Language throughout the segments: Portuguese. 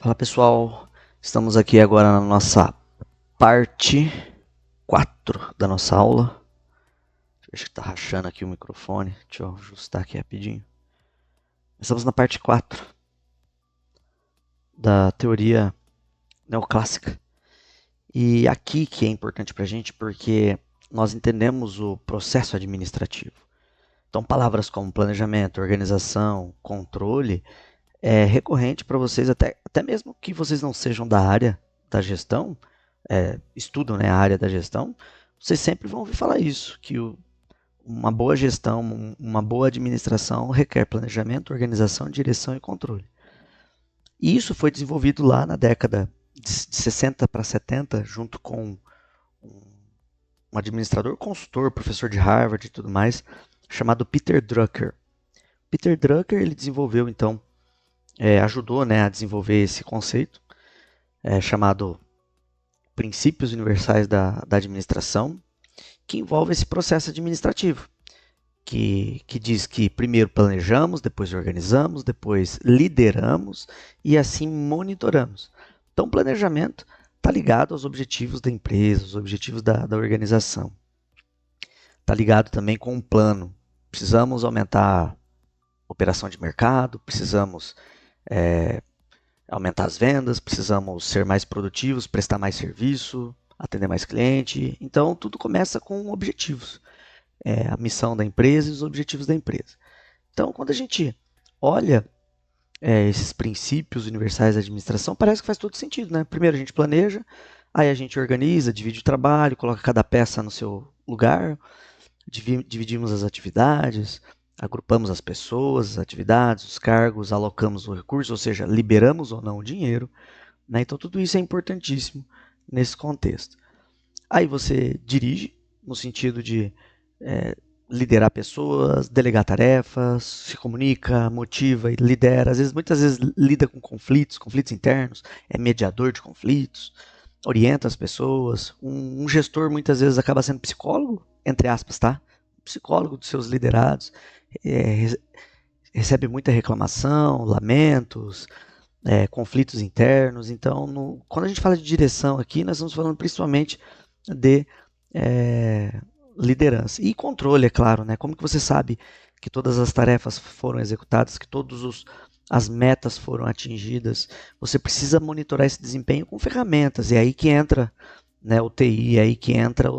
Fala pessoal, estamos aqui agora na nossa parte 4 da nossa aula. Acho que está rachando aqui o microfone, deixa eu ajustar aqui rapidinho. Estamos na parte 4 da teoria neoclássica. E aqui que é importante para a gente porque nós entendemos o processo administrativo. Então palavras como planejamento, organização, controle é recorrente para vocês, até mesmo que vocês não sejam da área da gestão, estudam, né, a área da gestão, vocês sempre vão ouvir falar isso, que uma boa gestão, uma boa administração requer planejamento, organização, direção e controle. E isso foi desenvolvido lá na década de 60 para 70, junto com um administrador, consultor, professor de Harvard e tudo mais, chamado Peter Drucker. Peter Drucker ele desenvolveu, então, ajudou, né, a desenvolver esse conceito chamado Princípios Universais da Administração, que envolve esse processo administrativo, que diz que primeiro planejamos, depois organizamos, depois lideramos e assim monitoramos. Então, o planejamento está ligado aos objetivos da empresa, aos objetivos da organização. Está ligado também com um plano. Precisamos aumentar a operação de mercado, precisamos aumentar as vendas, precisamos ser mais produtivos, prestar mais serviço, atender mais cliente. Então, tudo começa com objetivos. A missão da empresa e os objetivos da empresa. Então, quando a gente olha esses princípios universais da administração, parece que faz todo sentido, né? Primeiro a gente planeja, aí a gente organiza, divide o trabalho, coloca cada peça no seu lugar, dividimos as atividades, agrupamos as pessoas, as atividades, os cargos, alocamos o recurso, ou seja, liberamos ou não o dinheiro, né? Então tudo isso é importantíssimo nesse contexto. Aí você dirige, no sentido de liderar pessoas, delegar tarefas, se comunica, motiva e lidera. Muitas vezes lida com conflitos internos, é mediador de conflitos, orienta as pessoas. Um gestor muitas vezes acaba sendo psicólogo, entre aspas, tá? Psicólogo dos seus liderados, recebe muita reclamação, lamentos, conflitos internos. Então, quando a gente fala de direção aqui, nós estamos falando principalmente de liderança. E controle, é claro, né? Como que você sabe que todas as tarefas foram executadas, que todas as metas foram atingidas? Você precisa monitorar esse desempenho com ferramentas. É aí que entra, né, o TI, é aí que entra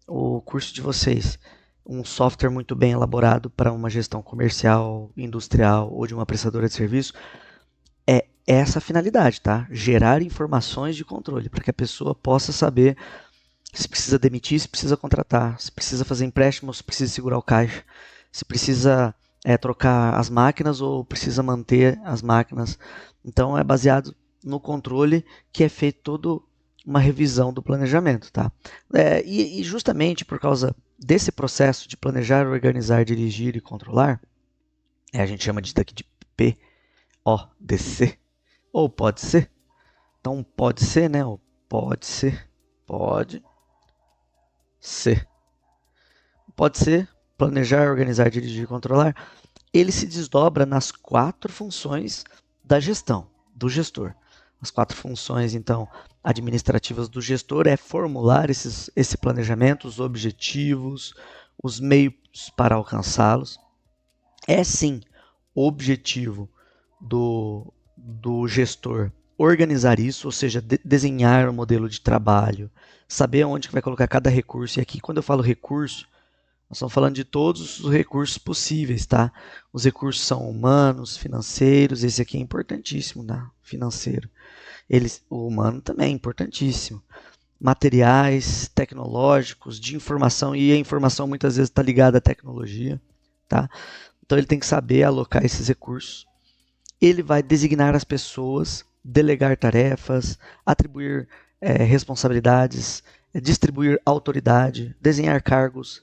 o curso de vocês. Um software muito bem elaborado para uma gestão comercial, industrial ou de uma prestadora de serviço é essa a finalidade, tá? Gerar informações de controle para que a pessoa possa saber se precisa demitir, se precisa contratar, se precisa fazer empréstimo, se precisa segurar o caixa, se precisa trocar as máquinas ou precisa manter as máquinas. Então é baseado no controle que é feito toda uma revisão do planejamento, tá? E justamente por causa desse processo de planejar, organizar, dirigir e controlar, a gente chama disso daqui de PODC, ou pode ser. Então pode ser, né? Ou pode ser, pode ser. Pode ser, planejar, organizar, dirigir e controlar. Ele se desdobra nas 4 funções da gestão, do gestor. As 4 funções, então, administrativas do gestor é formular esse planejamento, os objetivos, os meios para alcançá-los. É sim objetivo do gestor organizar isso, ou seja, desenhar o modelo de trabalho, saber onde que vai colocar cada recurso. E aqui, quando eu falo recurso, nós estamos falando de todos os recursos possíveis, tá? Os recursos são humanos, financeiros, esse aqui é importantíssimo, né? Financeiro. O humano também é importantíssimo. Materiais, tecnológicos, de informação, e a informação muitas vezes está ligada à tecnologia, tá? Então ele tem que saber alocar esses recursos. Ele vai designar as pessoas, delegar tarefas, atribuir responsabilidades, distribuir autoridade, desenhar cargos,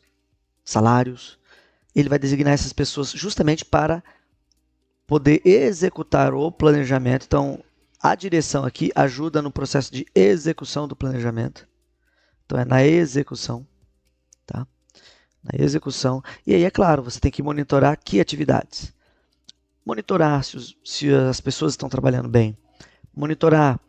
salários. Ele vai designar essas pessoas justamente para poder executar o planejamento. Então, a direção aqui ajuda no processo de execução do planejamento. Então, é na execução, tá? Na execução. E aí, é claro, você tem que monitorar que atividades. Monitorar se as pessoas estão trabalhando bem. monitorar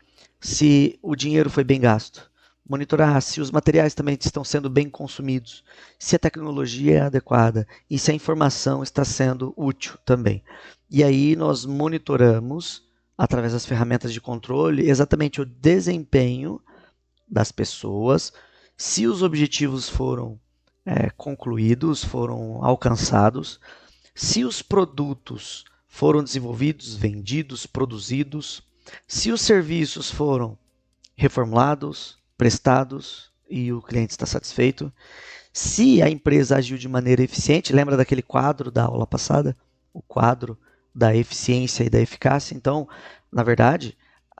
se o dinheiro foi bem gasto, monitorar se os materiais também estão sendo bem consumidos, se a tecnologia é adequada e se a informação está sendo útil também. E aí nós monitoramos, através das ferramentas de controle, exatamente o desempenho das pessoas, se os objetivos foram concluídos, foram alcançados, se os produtos foram desenvolvidos, vendidos, produzidos, se os serviços foram reformulados, prestados e o cliente está satisfeito, se a empresa agiu de maneira eficiente, lembra daquele quadro da aula passada? O quadro da eficiência e da eficácia. Então, na verdade,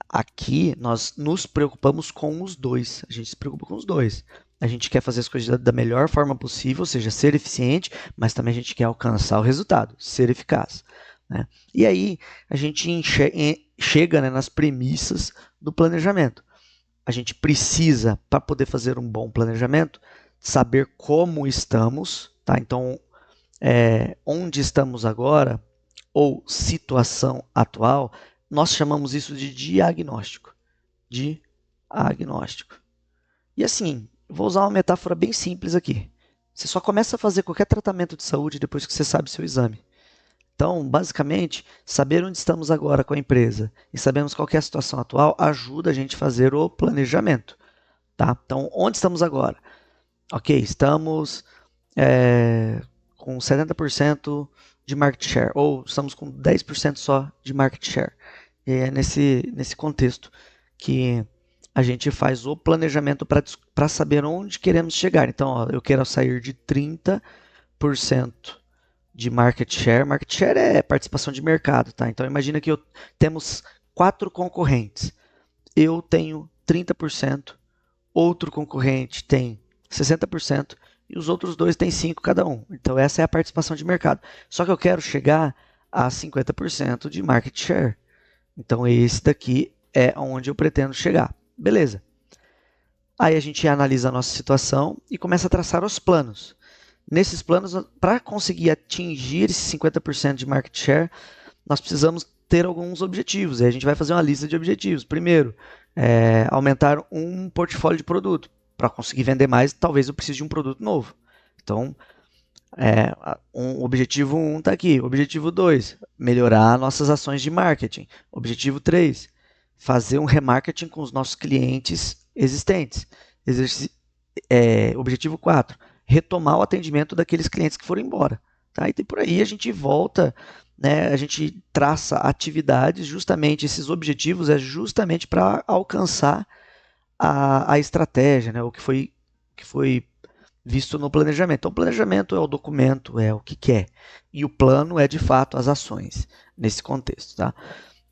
aqui nós nos preocupamos com os dois. A gente se preocupa com os dois. A gente quer fazer as coisas da melhor forma possível, ou seja, ser eficiente, mas também a gente quer alcançar o resultado, ser eficaz. Né? E aí a gente chega, né, nas premissas do planejamento. A gente precisa, para poder fazer um bom planejamento, saber como estamos, tá? Então, onde estamos agora, ou situação atual, nós chamamos isso de diagnóstico. Diagnóstico. E assim, vou usar uma metáfora bem simples aqui. Você só começa a fazer qualquer tratamento de saúde depois que você sabe seu exame. Então, basicamente, saber onde estamos agora com a empresa e sabemos qual é a situação atual ajuda a gente a fazer o planejamento. Tá? Então, onde estamos agora? Ok, estamos com 70% de market share, ou estamos com 10% só de market share. E é nesse contexto que a gente faz o planejamento para saber onde queremos chegar. Então, ó, eu quero sair de 30% de market share. Market share é participação de mercado, tá? Então, imagina que temos 4 concorrentes. Eu tenho 30%, outro concorrente tem 60% e os outros dois têm 5% cada um. Então, essa é a participação de mercado. Só que eu quero chegar a 50% de market share. Então, esse daqui é onde eu pretendo chegar. Beleza. Aí a gente analisa a nossa situação e começa a traçar os planos. Nesses planos, para conseguir atingir esse 50% de market share, nós precisamos ter alguns objetivos. E a gente vai fazer uma lista de objetivos. Primeiro, aumentar um portfólio de produto. Para conseguir vender mais, talvez eu precise de um produto novo. Então, objetivo 1 está aqui. Objetivo 2, melhorar nossas ações de marketing. Objetivo 3, fazer um remarketing com os nossos clientes existentes. Objetivo 4, retomar o atendimento daqueles clientes que foram embora. Tá? E por aí a gente volta, né, a gente traça atividades, justamente esses objetivos é justamente para alcançar a estratégia, né, o que foi visto no planejamento. Então, o planejamento é o documento, é o que quer. E o plano é, de fato, as ações nesse contexto. Tá?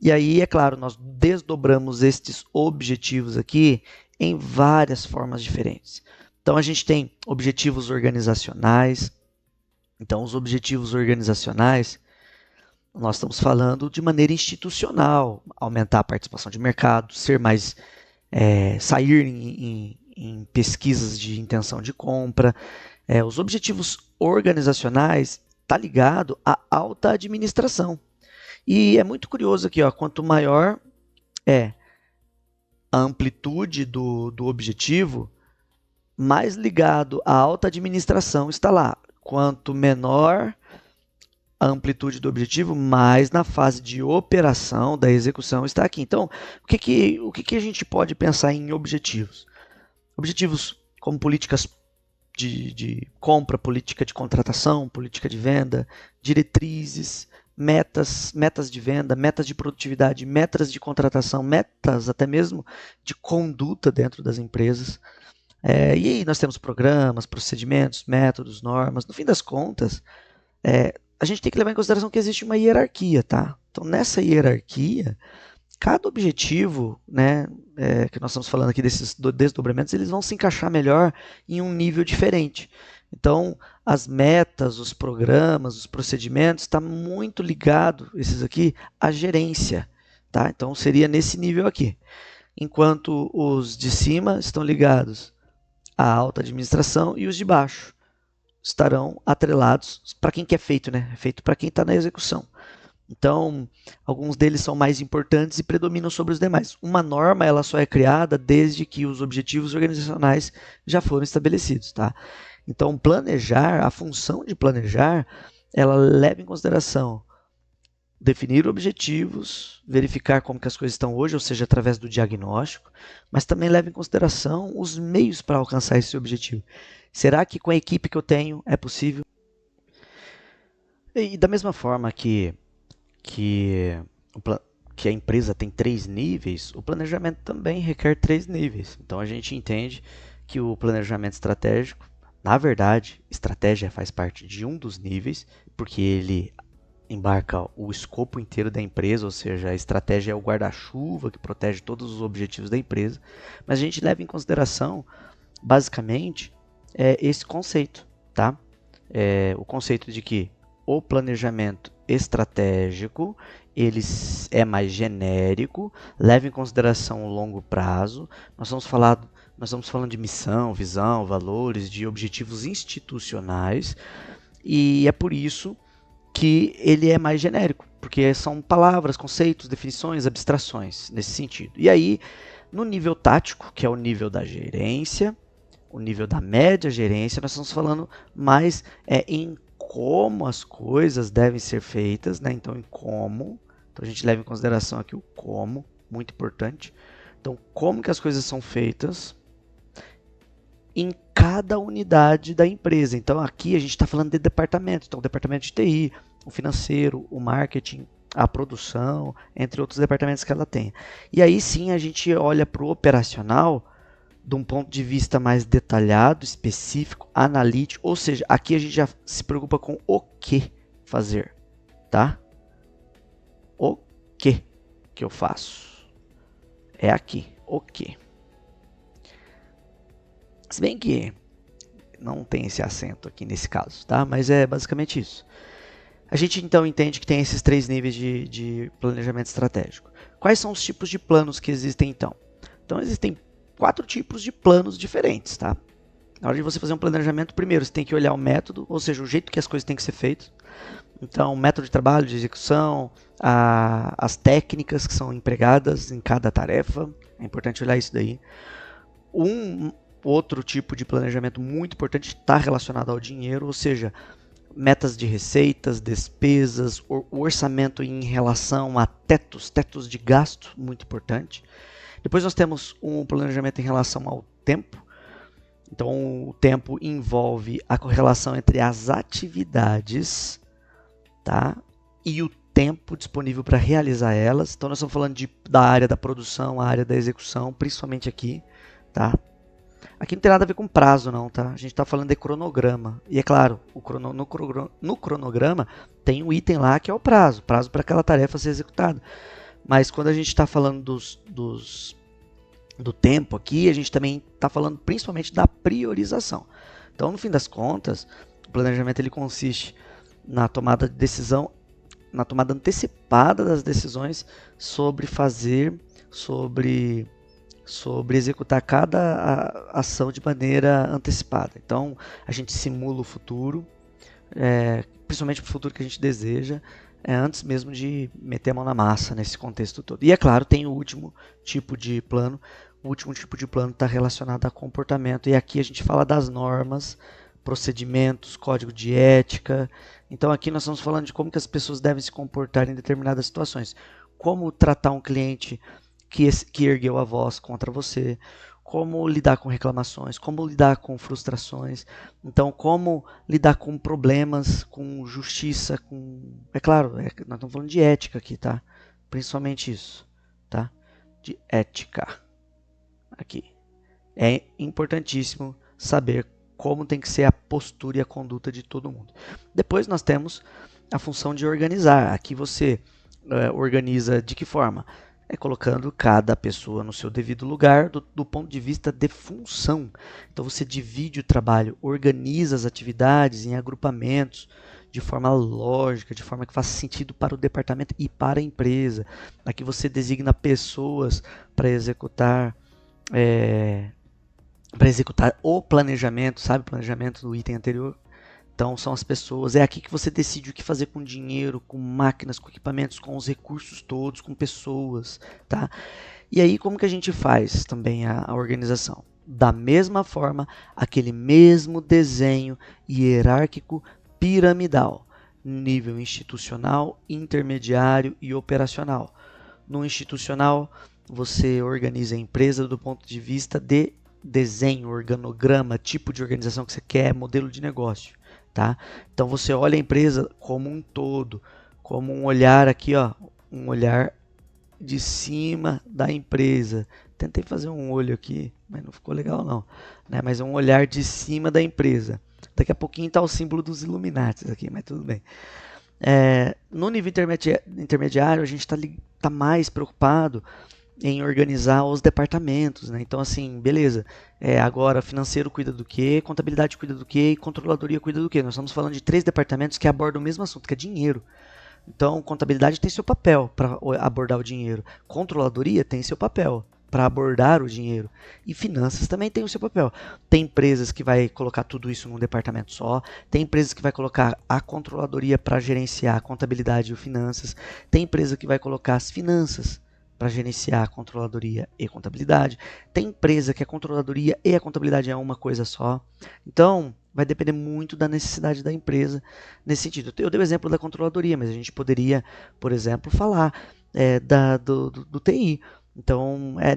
E aí, é claro, nós desdobramos estes objetivos aqui em várias formas diferentes. Então, a gente tem objetivos organizacionais. Então, os objetivos organizacionais, nós estamos falando de maneira institucional, aumentar a participação de mercado, ser mais, sair em pesquisas de intenção de compra. Os objetivos organizacionais está ligado à alta administração. E é muito curioso aqui, ó, quanto maior é a amplitude do objetivo, mais ligado à alta administração está lá. Quanto menor a amplitude do objetivo, mais na fase de operação, da execução está aqui. Então, o que a gente pode pensar em objetivos? Objetivos como políticas de compra, política de contratação, política de venda, diretrizes, metas de venda, metas de produtividade, metas de contratação, metas até mesmo de conduta dentro das empresas. E aí nós temos programas, procedimentos, métodos, normas. No fim das contas, a gente tem que levar em consideração que existe uma hierarquia, tá? Então, nessa hierarquia, cada objetivo, né, que nós estamos falando aqui desses desdobramentos, eles vão se encaixar melhor em um nível diferente. Então, as metas, os programas, os procedimentos, está muito ligado, esses aqui, à gerência. Tá? Então, seria nesse nível aqui. Enquanto os de cima estão ligados à alta administração e os de baixo estarão atrelados para quem que é feito, né? É feito para quem está na execução. Então, alguns deles são mais importantes e predominam sobre os demais. Uma norma ela só é criada desde que os objetivos organizacionais já foram estabelecidos, tá? Então, planejar, a função de planejar, ela leva em consideração definir objetivos, verificar como que as coisas estão hoje, ou seja, através do diagnóstico, mas também leva em consideração os meios para alcançar esse objetivo. Será que com a equipe que eu tenho é possível? E da mesma forma que, que a empresa tem 3 níveis, o planejamento também requer 3 níveis. Então a gente entende que o planejamento estratégico, na verdade, estratégia faz parte de um dos níveis, porque ele embarca o escopo inteiro da empresa, ou seja, a estratégia é o guarda-chuva que protege todos os objetivos da empresa, mas a gente leva em consideração, basicamente, esse conceito, tá? O conceito de que o planejamento estratégico ele é mais genérico, leva em consideração o longo prazo. Nós estamos falando de missão, visão, valores, de objetivos institucionais, e é por isso que ele é mais genérico, porque são palavras, conceitos, definições, abstrações nesse sentido. E aí, no nível tático, que é o nível da gerência, o nível da média gerência, nós estamos falando mais em como as coisas devem ser feitas, né? Então, em como. Então, a gente leva em consideração aqui o como, muito importante. Então, como que as coisas são feitas em cada unidade da empresa. Então, aqui a gente está falando de departamento. Então, o departamento de TI, o financeiro, o marketing, a produção, entre outros departamentos que ela tem. E aí sim a gente olha para o operacional de um ponto de vista mais detalhado, específico, analítico, ou seja, aqui a gente já se preocupa com o que fazer, tá? O que eu faço? É aqui, o que. Se bem que não tem esse acento aqui nesse caso, tá? Mas é basicamente isso. A gente então entende que tem esses 3 níveis de planejamento estratégico. Quais são os tipos de planos que existem então? Então existem 4 tipos de planos diferentes, tá? Na hora de você fazer um planejamento, primeiro você tem que olhar o método, ou seja, o jeito que as coisas têm que ser feitas. Então, método de trabalho, de execução, as técnicas que são empregadas em cada tarefa. É importante olhar isso daí. Outro tipo de planejamento muito importante está relacionado ao dinheiro, ou seja, metas de receitas, despesas, o orçamento em relação a tetos de gasto, muito importante. Depois nós temos um planejamento em relação ao tempo. Então, o tempo envolve a correlação entre as atividades, tá? E o tempo disponível para realizar elas. Então, nós estamos falando da área da produção, a área da execução, principalmente aqui, tá? Aqui não tem nada a ver com prazo, não, tá? A gente está falando de cronograma. E é claro, no cronograma tem um item lá que é o prazo para aquela tarefa ser executada. Mas quando a gente está falando do tempo aqui, a gente também está falando principalmente da priorização. Então, no fim das contas, o planejamento ele consiste na tomada de decisão, na tomada antecipada das decisões sobre executar cada ação de maneira antecipada. Então, a gente simula o futuro, principalmente o futuro que a gente deseja, antes mesmo de meter a mão na massa nesse contexto todo. E é claro, tem o último tipo de plano. O último tipo de plano está relacionado a comportamento. E aqui a gente fala das normas, procedimentos, código de ética. Então aqui nós estamos falando de como que as pessoas devem se comportar em determinadas situações. Como tratar um cliente que ergueu a voz contra você, como lidar com reclamações, como lidar com frustrações, então como lidar com problemas, com justiça, é claro, nós estamos falando de ética aqui, tá? Principalmente isso, tá? De ética aqui. É importantíssimo saber como tem que ser a postura e a conduta de todo mundo. Depois nós temos a função de organizar. Aqui você organiza de que forma? Colocando cada pessoa no seu devido lugar do ponto de vista de função. Então você divide o trabalho, organiza as atividades em agrupamentos de forma lógica, de forma que faça sentido para o departamento e para a empresa. Aqui você designa pessoas para executar o planejamento, sabe? O planejamento do item anterior. Então são as pessoas, é aqui que você decide o que fazer com dinheiro, com máquinas, com equipamentos, com os recursos todos, com pessoas, tá? E aí como que a gente faz também a organização? Da mesma forma, aquele mesmo desenho hierárquico piramidal, nível institucional, intermediário e operacional. No institucional, você organiza a empresa do ponto de vista de desenho, organograma, tipo de organização que você quer, modelo de negócio, tá? Então você olha a empresa como um todo, como um olhar aqui, ó, um olhar de cima da empresa. Tentei fazer um olho aqui, mas não ficou legal não, né? Mas é um olhar de cima da empresa. Daqui a pouquinho está o símbolo dos Illuminati aqui, mas tudo bem. No nível intermediário, a gente tá mais preocupado em organizar os departamentos, né? Então, assim, beleza. Agora, financeiro cuida do quê? Contabilidade cuida do quê? E controladoria cuida do quê? Nós estamos falando de 3 departamentos que abordam o mesmo assunto, que é dinheiro. Então, contabilidade tem seu papel para abordar o dinheiro. Controladoria tem seu papel para abordar o dinheiro. E finanças também tem o seu papel. Tem empresas que vai colocar tudo isso num departamento só. Tem empresas que vai colocar a controladoria para gerenciar a contabilidade e o finanças. Tem empresa que vai colocar as finanças para gerenciar a controladoria e contabilidade. Tem empresa que a controladoria e a contabilidade é uma coisa só. Então, vai depender muito da necessidade da empresa nesse sentido. Eu dei o exemplo da controladoria, mas a gente poderia, por exemplo, falar do TI. Então, é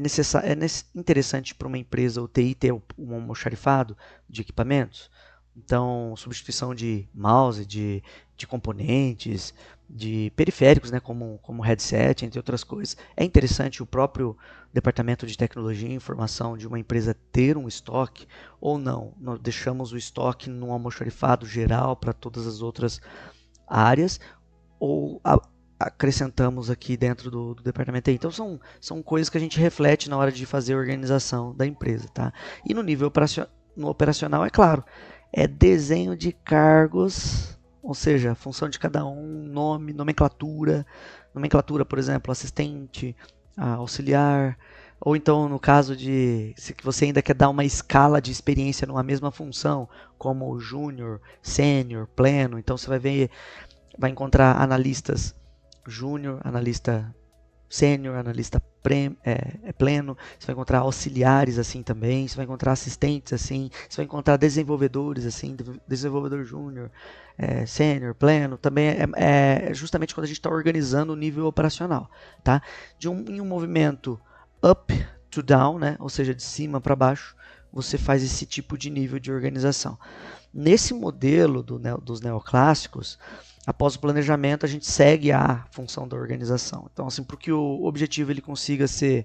interessante para uma empresa o TI ter um almoxarifado de equipamentos. Então, substituição de mouse, de componentes, de periféricos, né, como headset, entre outras coisas. É interessante o próprio departamento de tecnologia e informação de uma empresa ter um estoque ou não. Nós deixamos o estoque num almoxarifado geral para todas as outras áreas ou acrescentamos aqui dentro do departamento. Então são coisas que a gente reflete na hora de fazer a organização da empresa, tá? E no nível operacional, é claro, é desenho de cargos, ou seja, a função de cada um, nome, nomenclatura, por exemplo, assistente, auxiliar, ou então no caso de se você ainda quer dar uma escala de experiência numa mesma função, como júnior, sênior, pleno, então você vai encontrar analistas júnior, analista sênior, analista pleno, você vai encontrar auxiliares assim também, você vai encontrar assistentes assim, você vai encontrar desenvolvedores assim, desenvolvedor júnior, sênior, pleno, também é justamente quando a gente está organizando o nível operacional, tá? Em um movimento up to down, né? Ou seja, de cima para baixo, você faz esse tipo de nível de organização. Nesse modelo dos neoclássicos, após o planejamento, a gente segue a função da organização. Então, assim, para que o objetivo ele consiga ser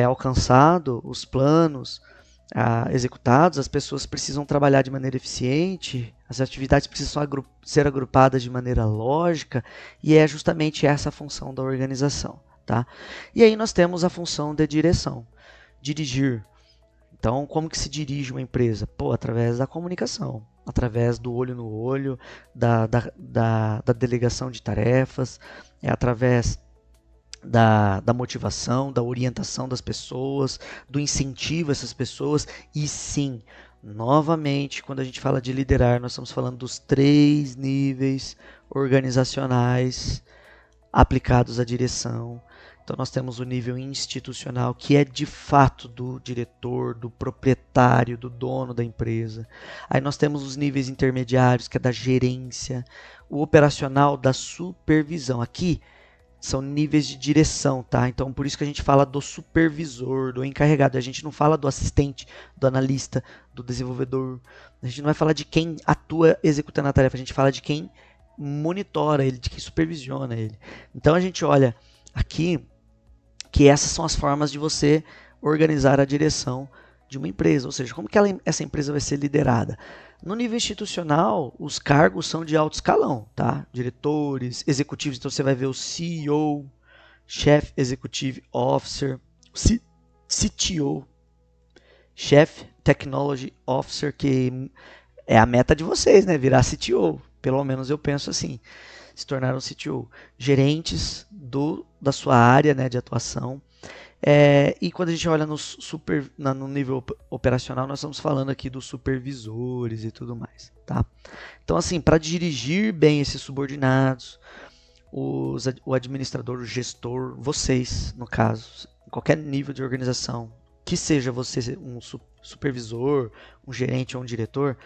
alcançado, os planos executados, as pessoas precisam trabalhar de maneira eficiente, as atividades precisam ser agrupadas de maneira lógica, e é justamente essa a função da organização, tá? E aí nós temos a função de direção, dirigir. Então, como que se dirige uma empresa? Através da comunicação, através do olho no olho, da delegação de tarefas, através da motivação, da orientação das pessoas, do incentivo a essas pessoas. E sim, novamente, quando a gente fala de liderar, nós estamos falando dos 3 níveis organizacionais aplicados à direção. Então nós temos o nível institucional, que é de fato do diretor, do proprietário, do dono da empresa. Aí nós temos os níveis intermediários, que é da gerência, o operacional, da supervisão. Aqui são níveis de direção, tá? Então por isso que a gente fala do supervisor, do encarregado. A gente não fala do assistente, do analista, do desenvolvedor. A gente não vai falar de quem atua executando a tarefa, a gente fala de quem monitora ele, de quem supervisiona ele. Então a gente olha aqui que essas são as formas de você organizar a direção de uma empresa, ou seja, como que essa empresa vai ser liderada. No nível institucional, os cargos são de alto escalão, tá? Diretores, executivos, então você vai ver o CEO, Chief Executive Officer, CTO, Chief Technology Officer, que é a meta de vocês, né? Virar CTO, pelo menos eu penso assim, se tornar um CTO. Gerentes da sua área, né, de atuação, E quando a gente olha no nível operacional, nós estamos falando aqui dos supervisores e tudo mais, tá? Então, assim, para dirigir bem esses subordinados, o administrador, o gestor, vocês, no caso, em qualquer nível de organização, que seja você um supervisor, um gerente ou um diretor,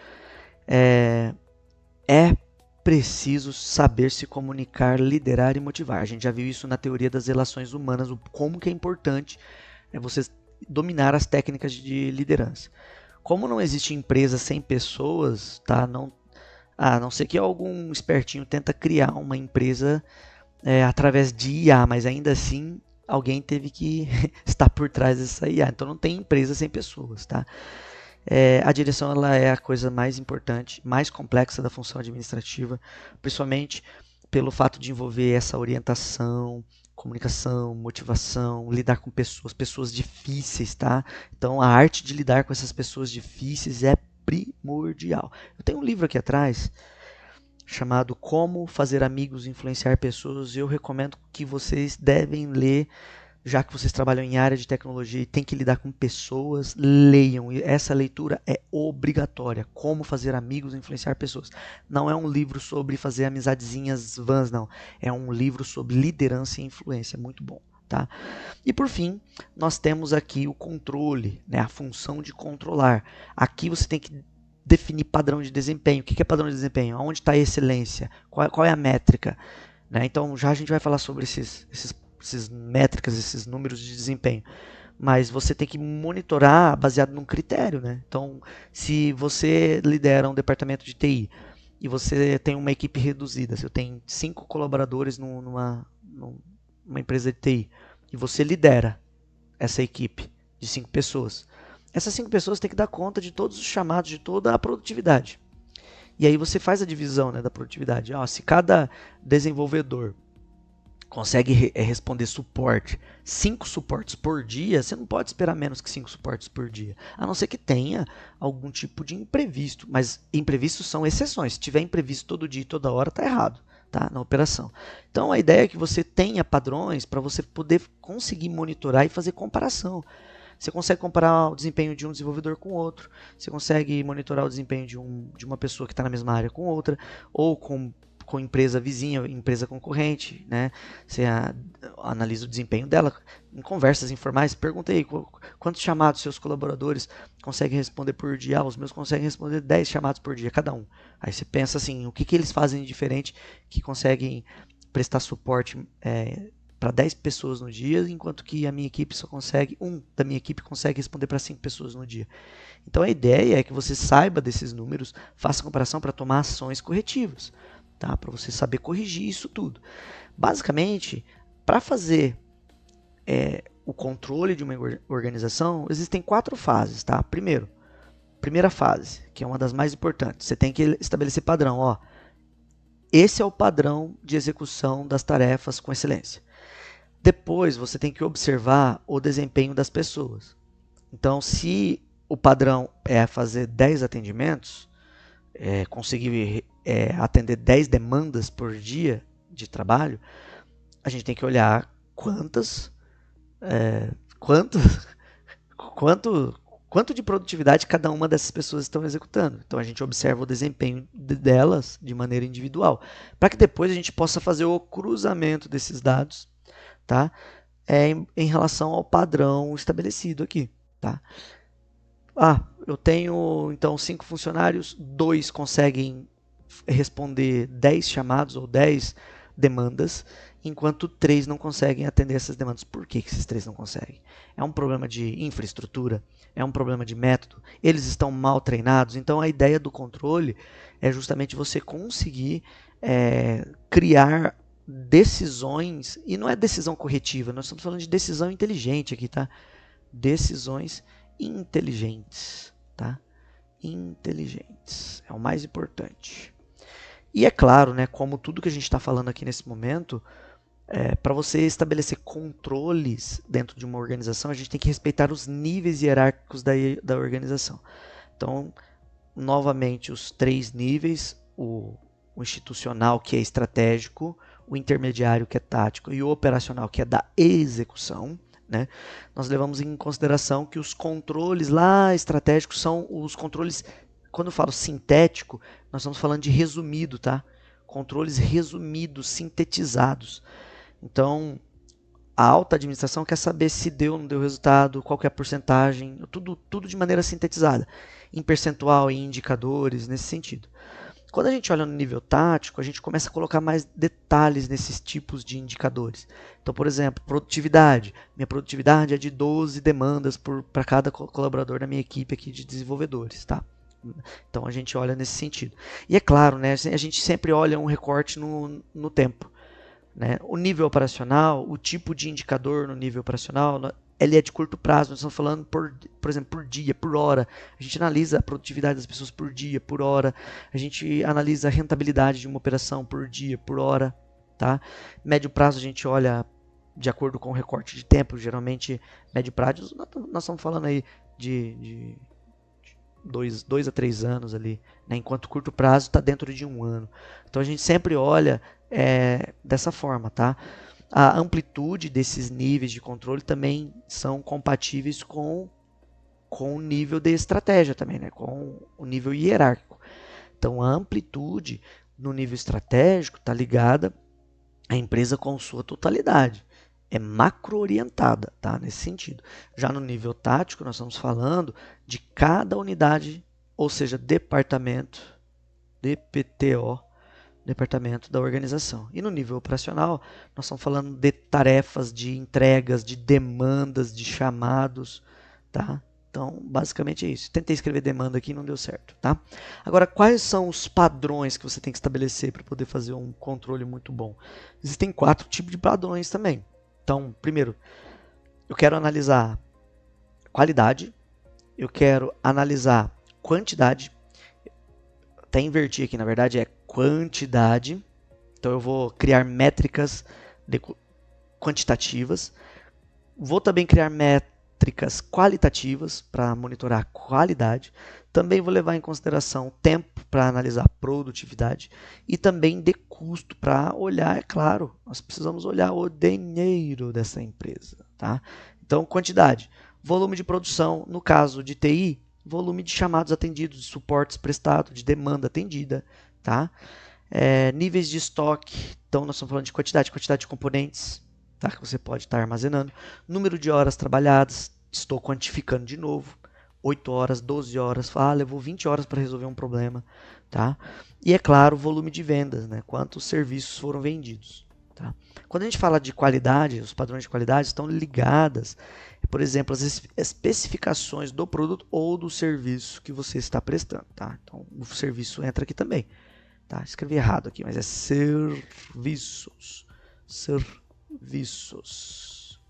é preciso saber se comunicar, liderar e motivar. A gente já viu isso na teoria das relações humanas, como que é importante você dominar as técnicas de liderança. Como não existe empresa sem pessoas, tá? A não ser que algum espertinho tenta criar uma empresa através de IA, mas ainda assim alguém teve que estar por trás dessa IA. Então não tem empresa sem pessoas, tá? A direção ela é a coisa mais importante, mais complexa da função administrativa, principalmente pelo fato de envolver essa orientação, comunicação, motivação, lidar com pessoas difíceis, tá? Então a arte de lidar com essas pessoas difíceis é primordial. Eu tenho um livro aqui atrás chamado Como Fazer Amigos e Influenciar Pessoas e eu recomendo que vocês devem ler, já que vocês trabalham em área de tecnologia e tem que lidar com pessoas, leiam. E essa leitura é obrigatória. Como fazer amigos e influenciar pessoas. Não é um livro sobre fazer amizadezinhas vãs, não. É um livro sobre liderança e influência. Muito bom. Tá? E por fim, nós temos aqui o controle, né? A função de controlar. Aqui você tem que definir padrão de desempenho. O que é padrão de desempenho? Onde está a excelência? Qual é a métrica? Né? Então já a gente vai falar sobre esses métricas, esses números de desempenho. Mas você tem que monitorar baseado num critério, né? Então, se você lidera um departamento de TI e você tem uma equipe reduzida, se eu tenho 5 colaboradores numa empresa de TI e você lidera essa equipe de 5 pessoas, essas 5 pessoas têm que dar conta de todos os chamados, de toda a produtividade. E aí você faz a divisão, né, da produtividade. Se cada desenvolvedor consegue responder suporte, 5 suportes por dia, você não pode esperar menos que 5 suportes por dia. A não ser que tenha algum tipo de imprevisto. Mas imprevistos são exceções. Se tiver imprevisto todo dia e toda hora, está errado, tá? Na operação. Então a ideia é que você tenha padrões para você poder conseguir monitorar e fazer comparação. Você consegue comparar o desempenho de um desenvolvedor com outro, você consegue monitorar o desempenho de uma pessoa que está na mesma área com outra, ou com empresa vizinha, empresa concorrente, né? Você analisa o desempenho dela em conversas informais. Pergunta aí, quantos chamados seus colaboradores conseguem responder por dia? Os meus conseguem responder 10 chamados por dia, cada um. Aí você pensa assim, o que eles fazem de diferente que conseguem prestar suporte para 10 pessoas no dia, enquanto que a minha equipe só consegue, da minha equipe consegue responder para 5 pessoas no dia. Então a ideia é que você saiba desses números, faça comparação para tomar ações corretivas, tá? Para você saber corrigir isso tudo. Basicamente, para fazer o controle de uma organização, existem 4 fases, tá? Primeira fase, que é uma das mais importantes, você tem que estabelecer padrão. Esse é o padrão de execução das tarefas com excelência. Depois você tem que observar o desempenho das pessoas. Então, se o padrão é fazer 10 atendimentos, conseguir atender 10 demandas por dia de trabalho, a gente tem que olhar quanto de produtividade cada uma dessas pessoas estão executando. Então a gente observa o desempenho delas de maneira individual, para que depois a gente possa fazer o cruzamento desses dados, tá? Em relação ao padrão estabelecido aqui, tá? Eu tenho então 5 funcionários, 2 conseguem responder 10 chamados ou 10 demandas, enquanto 3 não conseguem atender essas demandas. Por que esses 3 não conseguem? É um problema de infraestrutura? É um problema de método? Eles estão mal treinados? Então a ideia do controle é justamente você conseguir criar decisões, e não é decisão corretiva, nós estamos falando de decisão inteligente aqui, tá? Decisões inteligentes, tá? Inteligentes, é o mais importante. E é claro, né, como tudo que a gente está falando aqui nesse momento, para você estabelecer controles dentro de uma organização, a gente tem que respeitar os níveis hierárquicos da organização. Então, novamente, os 3 níveis, o institucional, que é estratégico, o intermediário, que é tático, e o operacional, que é da execução. né? Nós levamos em consideração que os controles lá estratégicos são os controles, quando eu falo sintético, nós estamos falando de resumido, tá? Controles resumidos, sintetizados. Então, a alta administração quer saber se deu ou não deu resultado, qual que é a porcentagem, tudo de maneira sintetizada, em percentual, em indicadores, nesse sentido. Quando a gente olha no nível tático, a gente começa a colocar mais detalhes nesses tipos de indicadores. Então, por exemplo, produtividade. Minha produtividade é de 12 demandas para cada colaborador da minha equipe aqui de desenvolvedores, tá? Então a gente olha nesse sentido. E é claro, né, a gente sempre olha um recorte no tempo. Né? O nível operacional, o tipo de indicador no nível operacional, ele é de curto prazo. Nós estamos falando, por exemplo, por dia, por hora. A gente analisa a produtividade das pessoas por dia, por hora. A gente analisa a rentabilidade de uma operação por dia, por hora. Tá? Médio prazo a gente olha de acordo com o recorte de tempo. Geralmente, médio prazo, nós estamos falando aí de 2 a 3 anos ali, né? Enquanto curto prazo está dentro de 1 ano. Então a gente sempre olha dessa forma, tá? A amplitude desses níveis de controle também são compatíveis com o nível de estratégia também, né? Com o nível hierárquico. Então a amplitude no nível estratégico está ligada à empresa com sua totalidade. É macro-orientada, tá? Nesse sentido. Já no nível tático, nós estamos falando de cada unidade, ou seja, departamento, DPTO, departamento da organização. E no nível operacional, nós estamos falando de tarefas, de entregas, de demandas, de chamados, tá? Então, basicamente é isso. Tentei escrever demanda aqui e não deu certo, tá? Agora, quais são os padrões que você tem que estabelecer para poder fazer um controle muito bom? Existem 4 tipos de padrões também. Então, primeiro, eu quero analisar qualidade, eu quero analisar quantidade, até inverti aqui, na verdade é quantidade, então eu vou criar métricas quantitativas, vou também criar métricas qualitativas para monitorar a qualidade, também vou levar em consideração tempo para analisar produtividade e também de custo para olhar, é claro, nós precisamos olhar o dinheiro dessa empresa, tá? Então, quantidade, volume de produção, no caso de TI, volume de chamados atendidos, de suportes prestados, de demanda atendida, tá? Níveis de estoque, então nós estamos falando de quantidade de componentes, tá? Que você pode estar armazenando, número de horas trabalhadas, estou quantificando de novo, 8 horas, 12 horas, levou 20 horas para resolver um problema, tá? E é claro, o volume de vendas, né? Quantos serviços foram vendidos, tá? Quando a gente fala de qualidade, os padrões de qualidade estão ligadas, por exemplo, as especificações do produto ou do serviço que você está prestando, tá? Então, o serviço entra aqui também, tá? Escrevi errado aqui, mas é serviços, serviços.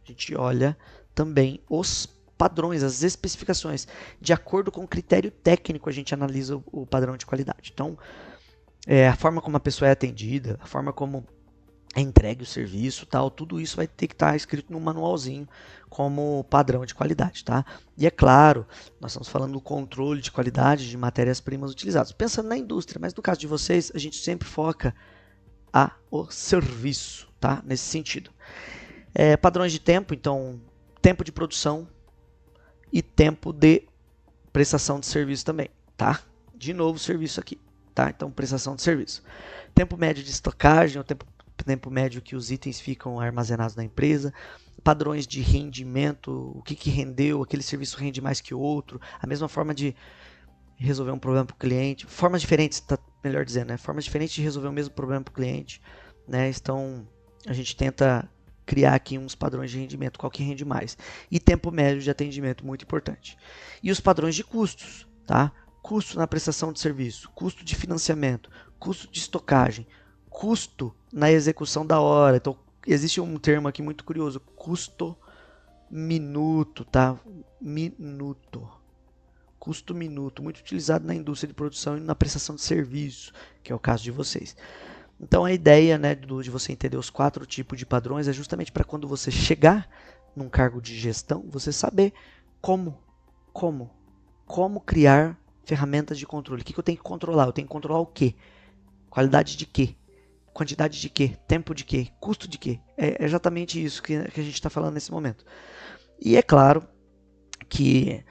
A gente olha também os padrões, as especificações. De acordo com o critério técnico, a gente analisa o padrão de qualidade. Então, a forma como a pessoa é atendida, a forma como é entregue o serviço, tal, tudo isso vai ter que estar escrito no manualzinho como padrão de qualidade, tá? E é claro, nós estamos falando do controle de qualidade de matérias-primas utilizadas. Pensando na indústria, mas no caso de vocês, a gente sempre foca o serviço, tá? Nesse sentido. Padrões de tempo, então, tempo de produção e tempo de prestação de serviço também, tá? De novo, serviço aqui, tá? Então, prestação de serviço. Tempo médio de estocagem, o tempo médio que os itens ficam armazenados na empresa, padrões de rendimento, o que rendeu, aquele serviço rende mais que o outro, a mesma forma de resolver um problema para o cliente, formas diferentes, tá melhor dizendo, né? Formas diferentes de resolver o mesmo problema para o cliente, né? Então, a gente tenta criar aqui uns padrões de rendimento, qual que rende mais. E tempo médio de atendimento, muito importante. E os padrões de custos, tá? Custo na prestação de serviço, custo de financiamento, custo de estocagem, custo na execução da hora. Então, existe um termo aqui muito curioso, custo minuto, tá? Minuto. Custo minuto, muito utilizado na indústria de produção e na prestação de serviço, que é o caso de vocês. Então, a ideia, né, de você entender os 4 tipos de padrões é justamente para quando você chegar num cargo de gestão, você saber como criar ferramentas de controle. O que eu tenho que controlar? Eu tenho que controlar o quê? Qualidade de quê? Quantidade de quê? Tempo de quê? Custo de quê? É exatamente isso que a gente está falando nesse momento. E é claro que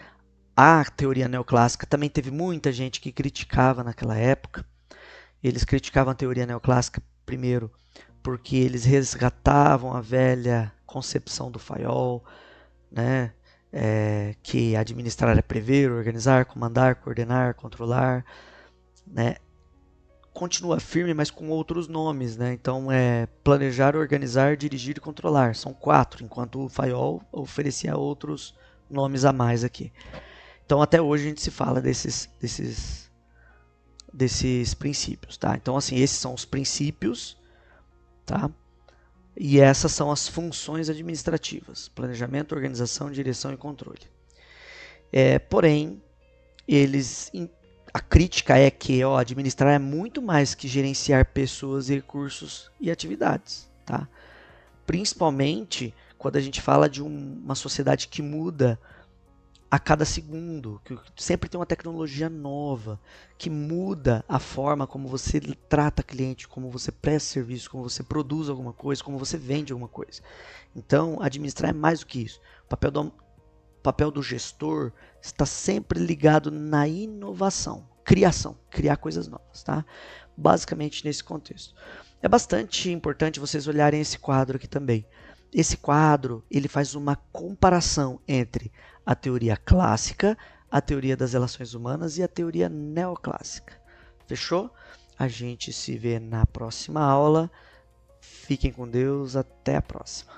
a teoria neoclássica também teve muita gente que criticava naquela época. Eles criticavam a teoria neoclássica primeiro porque eles resgatavam a velha concepção do Fayol, né? Que administrar é prever, organizar, comandar, coordenar, controlar, né? Continua firme, mas com outros nomes, né? Então é planejar, organizar, dirigir e controlar. São 4, enquanto o Fayol oferecia outros nomes a mais aqui. Então até hoje a gente se fala desses princípios, tá? Então assim, esses são os princípios, tá? E essas são as funções administrativas: planejamento, organização, direção e controle. Porém, a crítica é que administrar é muito mais que gerenciar pessoas, recursos e atividades, tá? Principalmente quando a gente fala de uma sociedade que muda a cada segundo, que sempre tem uma tecnologia nova, que muda a forma como você trata cliente, como você presta serviço, como você produz alguma coisa, como você vende alguma coisa. Então, administrar é mais do que isso. O papel do gestor está sempre ligado na inovação, criação, criar coisas novas, tá? Basicamente nesse contexto. É bastante importante vocês olharem esse quadro aqui também. Esse quadro, ele faz uma comparação entre a teoria clássica, a teoria das relações humanas e a teoria neoclássica. Fechou? A gente se vê na próxima aula. Fiquem com Deus. Até a próxima.